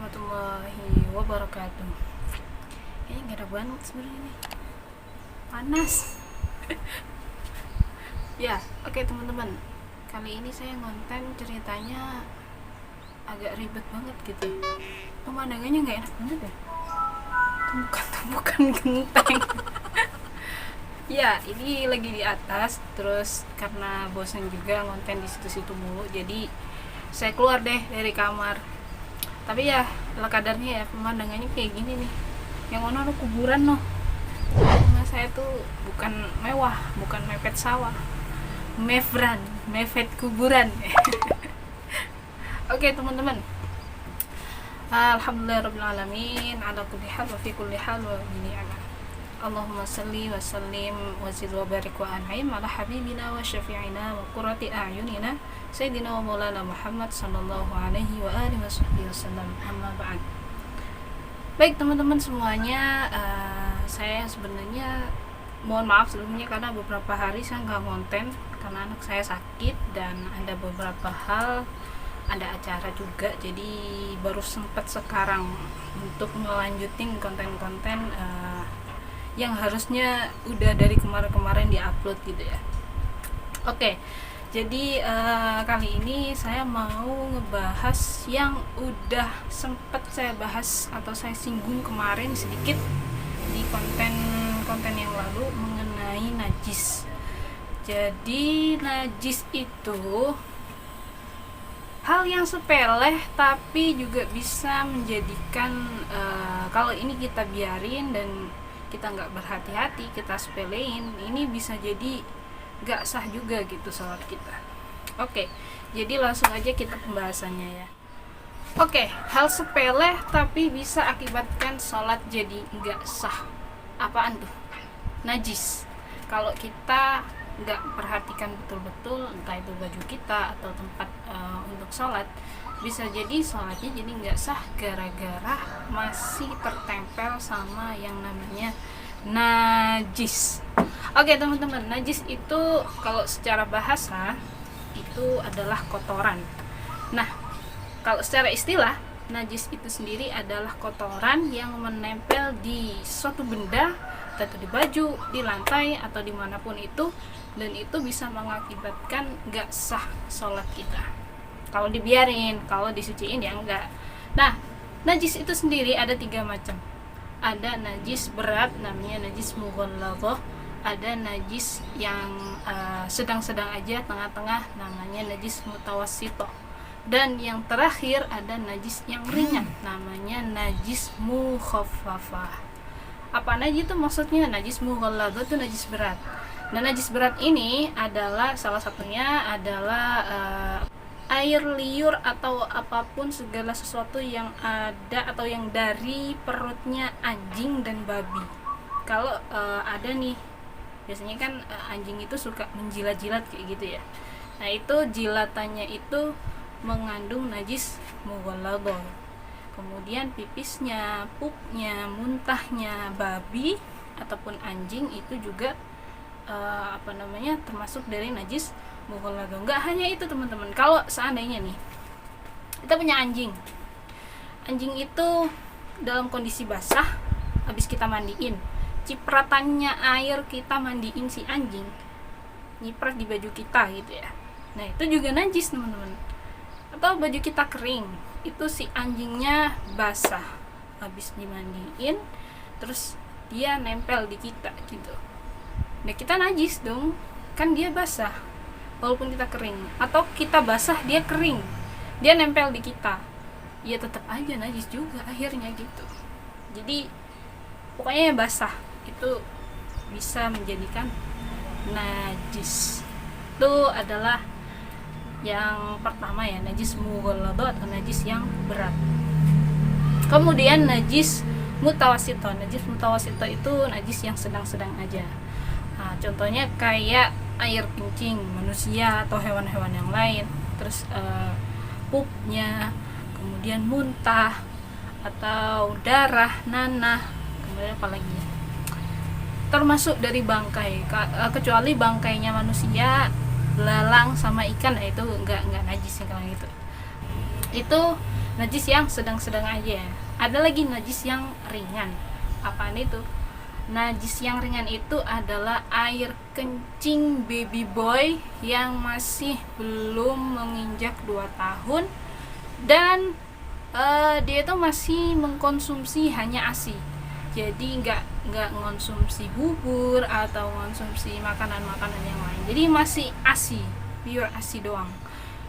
warahmatullahi wabarakatuh. Kayaknya nggak ada banget sebenarnya ini. Panas. Ya, oke teman-teman. Kali ini saya ngonten ceritanya agak ribet banget gitu. Pemandangannya nggak enak banget ya. Tumbukan genteng. Ya, ini lagi di atas. Terus karena bosan juga ngonten di situ-situ mulu, jadi saya keluar deh dari kamar. Tapi ya ala kadarnya ya, pemandangannya kayak gini nih. Yang ono kuburan noh. Rumah saya tuh bukan mewah, bukan mepet sawah, mepet kuburan. Oke teman-teman, alhamdulillahirobbilalamin ala kulli hal wa fi kulli hal wa bi ni'mah. Allahumma salli wa sallim wa zid wa barik wa an'im ala habibina wa syafi'ina wa qurrati a'yunina sayyidina wa maulana Muhammad sallallahu alaihi wa alihi wasallam. Amma ba'd. Baik teman-teman semuanya, saya sebenarnya mohon maaf sebelumnya karena beberapa hari saya nggak konten karena anak saya sakit dan ada beberapa hal, ada acara juga, jadi baru sempat sekarang untuk melanjutin konten-konten yang harusnya udah dari kemarin-kemarin diupload gitu ya. Oke, jadi kali ini saya mau ngebahas yang udah sempet saya bahas atau saya singgung kemarin sedikit di konten yang lalu mengenai najis. Jadi najis itu hal yang sepele tapi juga bisa menjadikan kalau ini kita biarin dan kita nggak berhati-hati, kita sepelein, ini bisa jadi nggak sah juga gitu sholat kita. Oke, jadi langsung aja kita pembahasannya ya. Oke, hal sepele tapi bisa akibatkan sholat jadi nggak sah. Apaan tuh? Najis. Kalau kita nggak perhatikan betul-betul, entah itu baju kita atau tempat untuk sholat, bisa jadi sholatnya jadi nggak sah gara-gara masih tertempel sama yang namanya najis. Oke teman-teman, najis itu kalau secara bahasa itu adalah kotoran. Nah, kalau secara istilah, najis itu sendiri adalah kotoran yang menempel di suatu benda, atau di baju, di lantai, atau dimanapun itu, dan itu bisa mengakibatkan gak sah sholat kita kalau dibiarin. Kalau disuciin ya enggak. Nah, najis itu sendiri ada 3 macam. Ada najis berat, namanya najis mughalladhah. Ada najis yang sedang-sedang aja, tengah-tengah, namanya najis mutawassithah. Dan yang terakhir ada najis yang ringan, namanya najis mukhaffafah. Apa najis itu maksudnya? Najis mughalladhah itu najis berat. Nah, najis berat ini adalah salah satunya adalah air liur atau apapun segala sesuatu yang ada atau yang dari perutnya anjing dan babi. Kalau ada nih, biasanya kan anjing itu suka menjilat-jilat kayak gitu ya. Nah, itu jilatannya itu mengandung najis mughalladhah. Kemudian pipisnya, pupnya, muntahnya babi ataupun anjing itu juga termasuk dari najis mughalladhah. Enggak hanya itu teman-teman. Kalau seandainya nih kita punya anjing itu dalam kondisi basah, habis kita mandiin, cipratannya air kita mandiin si anjing nyiprat di baju kita gitu ya. Nah, itu juga najis teman-teman. Atau baju kita kering, itu si anjingnya basah, habis dimandiin terus dia nempel di kita gitu. Nah, kita najis dong, kan dia basah walaupun kita kering, atau kita basah dia kering, dia nempel di kita, ya tetap aja najis juga akhirnya gitu. Jadi pokoknya yang basah itu bisa menjadikan najis. Itu adalah yang pertama ya, najis mughalladhah atau najis yang berat. Kemudian najis mutawassithah. Najis mutawassithah itu najis yang sedang-sedang aja. Nah, contohnya kayak air kencing manusia atau hewan-hewan yang lain, terus pupnya, kemudian muntah atau darah, nanah, kemudian apa lagi? Termasuk dari bangkai, kecuali bangkainya manusia, belalang sama ikan, itu enggak najis kalau gitu. Itu najis yang sedang-sedang aja. Ada lagi najis yang ringan. Apaan itu? Najis yang ringan itu adalah air kencing baby boy yang masih belum menginjak 2 tahun dan dia itu masih mengkonsumsi hanya ASI. Jadi nggak mengonsumsi bubur atau mengonsumsi makanan-makanan yang lain. Jadi masih ASI, pure ASI doang.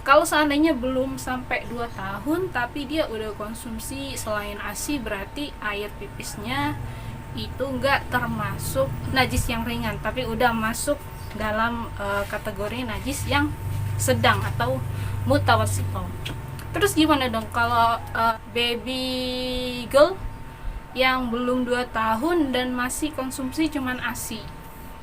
Kalau seandainya belum sampai 2 tahun tapi dia udah konsumsi selain ASI, berarti air pipisnya itu nggak termasuk najis yang ringan, tapi udah masuk dalam kategori najis yang sedang atau mutawassithah. Terus gimana dong kalau baby girl yang belum 2 tahun dan masih konsumsi cuman ASI?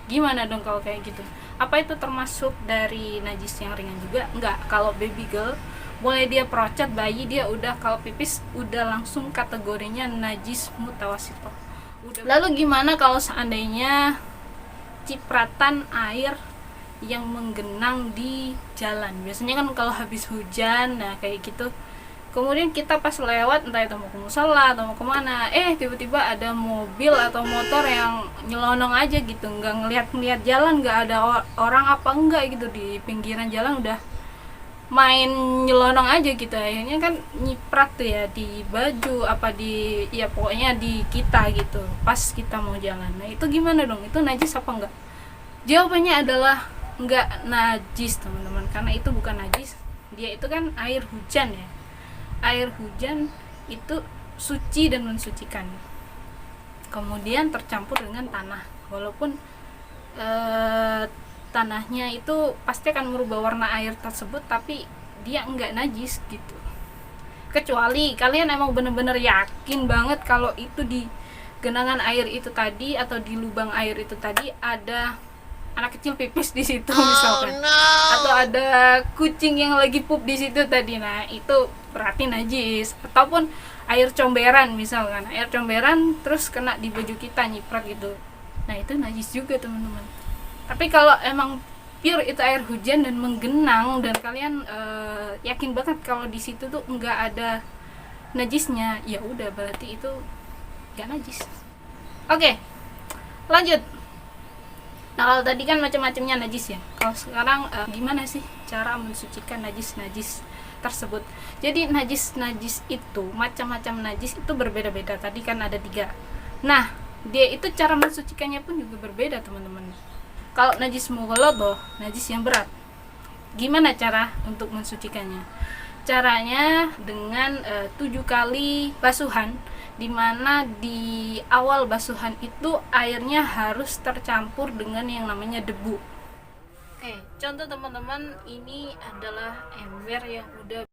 Gimana dong kalau kayak gitu? Apa itu termasuk dari najis yang ringan juga? Enggak. Kalau baby girl boleh dia procet bayi, dia udah kalau pipis udah langsung kategorinya najis mutawassithah. Lalu gimana kalau seandainya cipratan air yang menggenang di jalan? Biasanya kan kalau habis hujan, nah kayak gitu. Kemudian kita pas lewat, entah itu mau ke musola atau mau kemana, tiba-tiba ada mobil atau motor yang nyelonong aja gitu, nggak ngeliat jalan, nggak ada orang apa enggak gitu, di pinggiran jalan udah main nyelonong aja gitu. Akhirnya kan nyiprat tuh ya di baju apa di, ya pokoknya di kita gitu pas kita mau jalan. Nah itu gimana dong, itu najis apa enggak? Jawabannya adalah enggak najis teman-teman, karena itu bukan najis. Dia itu kan air hujan ya, air hujan itu suci dan mensucikan, kemudian tercampur dengan tanah. Walaupun tanahnya itu pasti akan merubah warna air tersebut, tapi dia enggak najis gitu. Kecuali kalian emang bener-bener yakin banget kalau itu di genangan air itu tadi atau di lubang air itu tadi ada anak kecil pipis di situ misalkan, atau ada kucing yang lagi pup di situ tadi, nah itu berarti najis. Ataupun air comberan misalkan, air comberan terus kena di baju kita, nyiprat gitu, nah itu najis juga teman-teman. Tapi kalau emang pure itu air hujan dan menggenang dan kalian yakin banget kalau di situ tuh nggak ada najisnya, ya udah berarti itu nggak najis. Oke, lanjut. Nah kalau tadi kan macam-macamnya najis ya. Kalau sekarang gimana sih cara mensucikan najis-najis tersebut? Jadi najis-najis itu, macam-macam najis itu berbeda-beda. Tadi kan ada 3. Nah dia itu cara mensucikannya pun juga berbeda teman-teman. Kalau najis mughalladhah, najis yang berat, gimana cara untuk mensucikannya? Caranya dengan 7 kali basuhan, dimana di awal basuhan itu airnya harus tercampur dengan yang namanya debu. Contoh teman-teman, ini adalah ember yang udah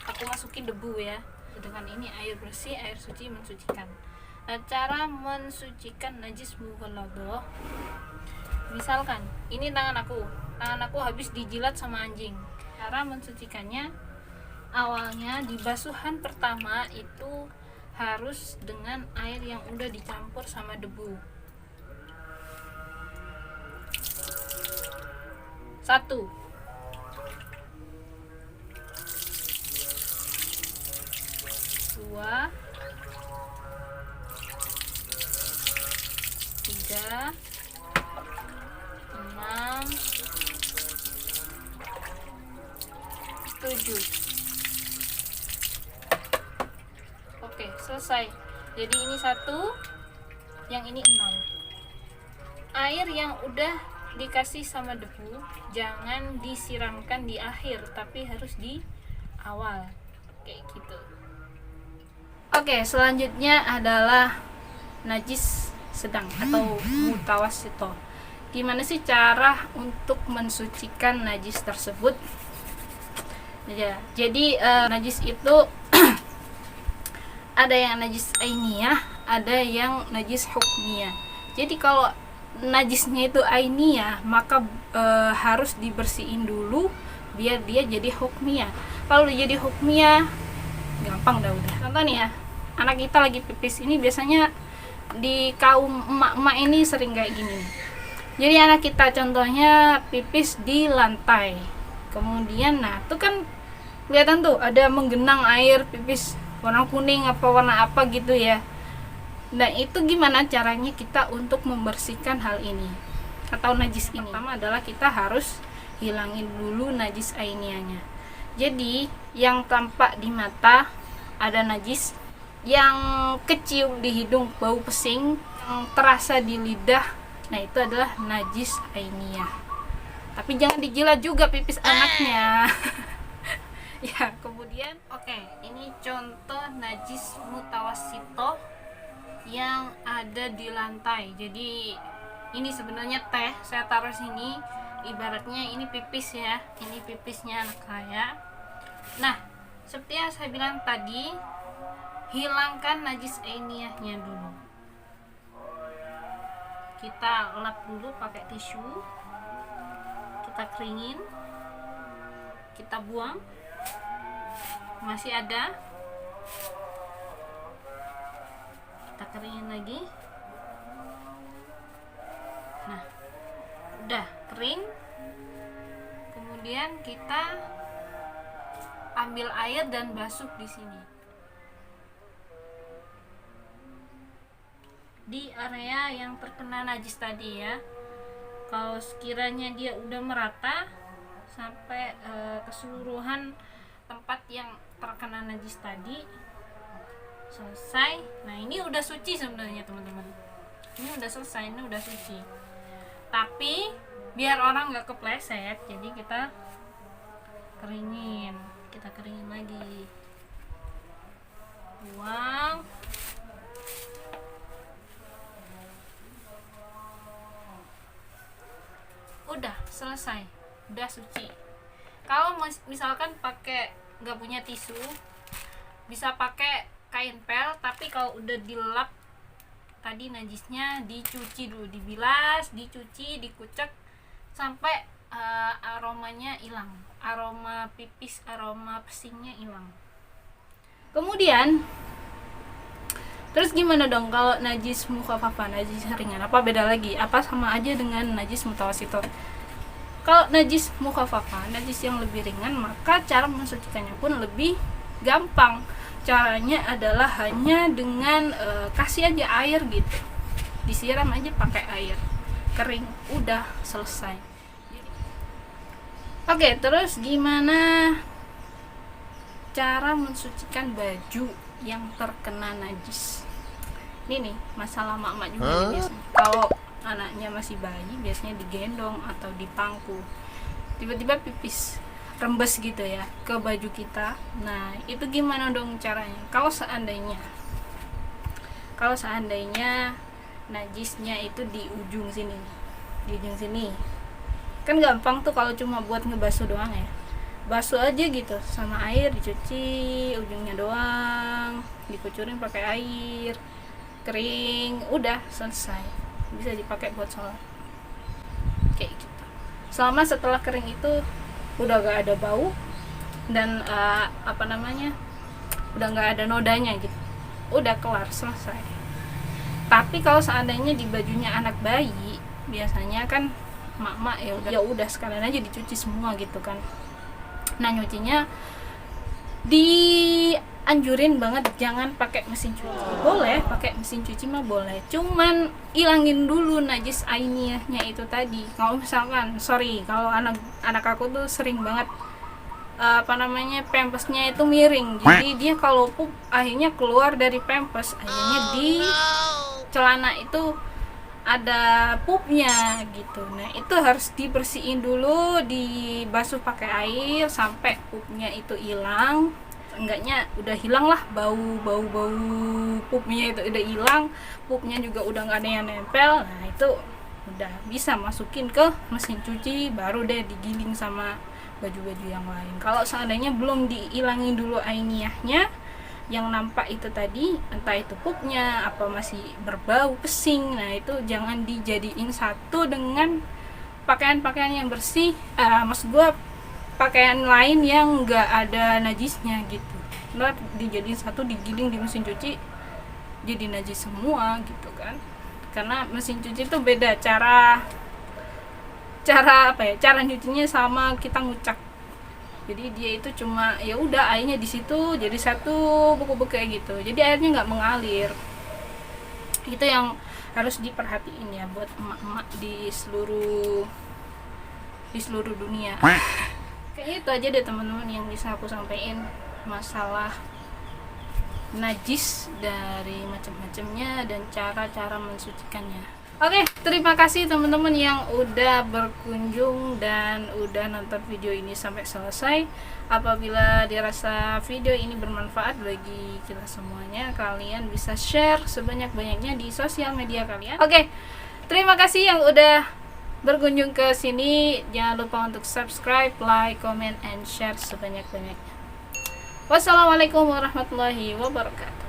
aku masukin debu ya, sedangkan ini air bersih, air suci mensucikan. Nah cara mensucikan najis mughalladhah, misalkan ini tangan aku habis dijilat sama anjing. Cara mensucikannya, awalnya di basuhan pertama itu harus dengan air yang udah dicampur sama debu. 1, 2, 3, 6, 7. Oke, selesai. Jadi ini 1, yang ini 6. Air yang udah dikasih sama debu jangan disiramkan di akhir, tapi harus di awal kayak gitu. Oke, selanjutnya adalah najis sedang atau mutawassithah. Gimana sih cara untuk mensucikan najis tersebut? Ya, jadi najis itu ada yang najis ainiyah, ada yang najis hukmiyah. Jadi kalau najisnya itu ainiyah, maka harus dibersihin dulu biar dia jadi hukmiyah. Kalau jadi hukmiyah gampang dah udah. Contoh nih ya, anak kita lagi pipis, ini biasanya di kaum emak-emak ini sering kayak gini. Jadi anak kita contohnya pipis di lantai, kemudian nah itu kan kelihatan tuh ada menggenang air pipis warna kuning apa warna apa gitu ya. Nah itu gimana caranya kita untuk membersihkan hal ini atau najis ini? Pertama adalah kita harus hilangin dulu najis ainiyahnya. Jadi yang tampak di mata ada najis, yang kecium di hidung bau pesing, yang terasa di lidah, nah itu adalah najis ainiyah. Tapi jangan dijilat juga pipis anaknya. Ya, kemudian ini contoh najis mutawasito yang ada di lantai. Jadi ini sebenarnya teh, saya taruh sini, ibaratnya ini pipis ya, ini pipisnya anak saya. Nah, seperti yang saya bilang tadi, hilangkan najis ainiyahnya dulu. Kita lap dulu pakai tisu, kita keringin, kita buang. Masih ada, kita keringin lagi. Nah, udah kering. Kemudian kita ambil air dan basuh di sini, di area yang terkena najis tadi ya. Kalau sekiranya dia udah merata sampai keseluruhan tempat yang terkena najis tadi selesai. Nah ini udah suci sebenarnya teman-teman, ini udah selesai, ini udah suci. Tapi biar orang nggak kepleset, jadi kita keringin lagi, buang. Udah selesai, udah suci. Kalau misalkan pakai nggak punya tisu, bisa pakai kain pel. Tapi kalau udah dilap tadi najisnya, dicuci dulu, dibilas, dicuci, dikucek sampai aromanya hilang, aroma pipis, aroma pesingnya hilang. Kemudian terus gimana dong kalau najis mukhafafah, najis ringan? Apa beda lagi? Apa sama aja dengan najis mutawasito? Kalau najis mukhafafah, najis yang lebih ringan, maka cara mensucikannya pun lebih gampang. Caranya adalah hanya dengan kasih aja air gitu, disiram aja pakai air kering, udah selesai. Oke, terus gimana cara mensucikan baju yang terkena najis? Ini nih masalah mak-mak juga nih biasanya. Kalau anaknya masih bayi biasanya digendong atau dipangku, tiba-tiba pipis rembes gitu ya ke baju kita. Nah itu gimana dong caranya? Kalau seandainya najisnya itu di ujung sini, kan gampang tuh kalau cuma buat ngebasuh doang ya, basuh aja gitu sama air, dicuci ujungnya doang, dikucurin pakai air kering, udah selesai, bisa dipakai buat sholat kayak gitu. Selama setelah kering itu udah gak ada bau dan udah gak ada nodanya gitu, udah kelar, selesai. Tapi kalau seandainya di bajunya anak bayi, biasanya kan mak-mak ya udah sekalian aja dicuci semua gitu kan. Nah nyucinya dianjurin banget jangan pakai mesin cuci. Boleh pakai mesin cuci mah boleh, cuman ilangin dulu najis ainiyahnya itu tadi. Kalau misalkan kalau anak aku tuh sering banget pampasnya itu miring, jadi dia kalau pup akhirnya keluar dari pampas, akhirnya di celana itu ada pupnya gitu. Nah itu harus dibersihin dulu, dibasuh pakai air sampai pupnya itu hilang. Enggaknya udah hilang lah bau pupnya itu udah hilang, pupnya juga udah nggak ada yang nempel. Nah itu udah bisa masukin ke mesin cuci, baru deh digiling sama baju-baju yang lain. Kalau seandainya belum dihilangin dulu ainiyahnya, yang nampak itu tadi, entah itu pupnya apa masih berbau pesing, nah itu jangan dijadiin satu dengan pakaian-pakaian yang bersih, maksud gue pakaian lain yang nggak ada najisnya gitu. Nah dijadiin satu, digiling di mesin cuci jadi najis semua gitu kan. Karena mesin cuci itu beda cara nyucinya sama kita ngucak Jadi dia itu cuma ya udah airnya di situ jadi satu buku-buku kayak gitu, jadi airnya nggak mengalir. Itu yang harus diperhatiin ya buat emak-emak di seluruh dunia. Kayaknya itu aja deh teman-teman yang bisa aku sampaikan masalah najis dari macam-macamnya dan cara-cara mensucikannya. Oke, terima kasih teman-teman yang udah berkunjung dan udah nonton video ini sampai selesai. Apabila dirasa video ini bermanfaat bagi kita semuanya, kalian bisa share sebanyak-banyaknya di sosial media kalian. Oke, terima kasih yang udah berkunjung ke sini. Jangan lupa untuk subscribe, like, comment, and share sebanyak-banyaknya. Wassalamualaikum warahmatullahi wabarakatuh.